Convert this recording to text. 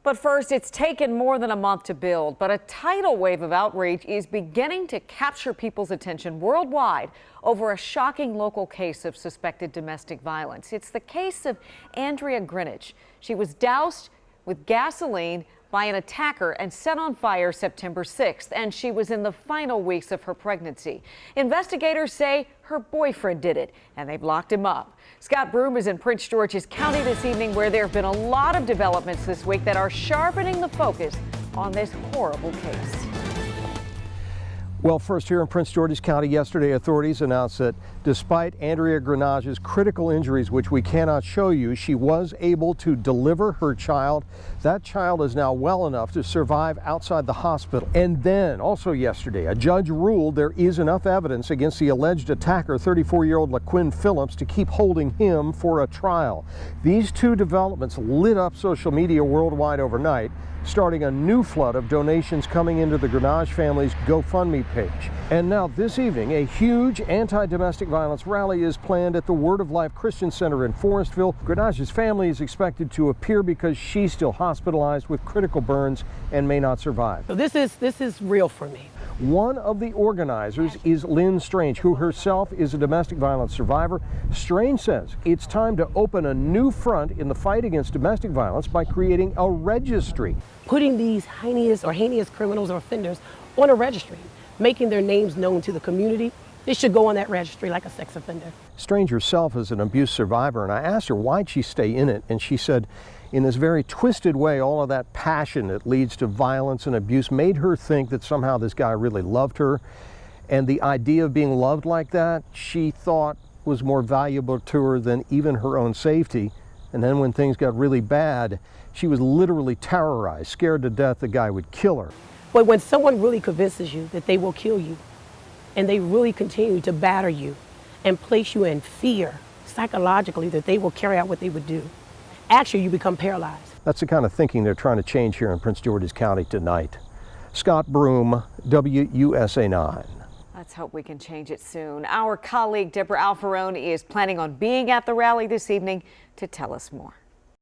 But first, it's taken more than a month to build, but a tidal wave of outrage is beginning to capture people's attention worldwide over a shocking local case of suspected domestic violence. It's the case of Andrea Grinage. She was doused with gasoline by an attacker and set on fire September 6th, and she was in the final weeks of her pregnancy. Investigators say her boyfriend did it, and they've locked him up. Scott Broom is in Prince George's County this evening, where there have been a lot of developments this week that are sharpening the focus on this horrible case. Well, first here in Prince George's County yesterday, authorities announced that despite Andrea Grinage's critical injuries, which we cannot show you, she was able to deliver her child. That child is now well enough to survive outside the hospital. And then also yesterday, a judge ruled there is enough evidence against the alleged attacker, 34-year-old LaQuinn Phillips, to keep holding him for a trial. These two developments lit up social media worldwide overnight, starting a new flood of donations coming into the Grinage family's GoFundMe page. And now this evening, a huge anti-domestic violence rally is planned at the Word of Life Christian Center in Forestville. Grinage's family is expected to appear because she's still hospitalized with critical burns and may not survive. So this is real for me. One of the organizers is Lynn Strange, who herself is a domestic violence survivor. Strange says it's time to open a new front in the fight against domestic violence by creating a registry. Putting these heinous criminals or offenders on a registry, making their names known to the community. They should go on that registry like a sex offender. Strange herself is an abuse survivor, and I asked her why'd she stay in it, and she said in this very twisted way, all of that passion that leads to violence and abuse made her think that somehow this guy really loved her, and the idea of being loved like that she thought was more valuable to her than even her own safety. And then when things got really bad, she was literally terrorized, scared to death the guy would kill her. But when someone really convinces you that they will kill you, and they really continue to batter you and place you in fear psychologically that they will carry out what they would do, actually you become paralyzed. That's the kind of thinking they're trying to change here in Prince George's County tonight. Scott Broom, WUSA 9. Let's hope we can change it soon. Our colleague Deborah Alfarone is planning on being at the rally this evening to tell us more.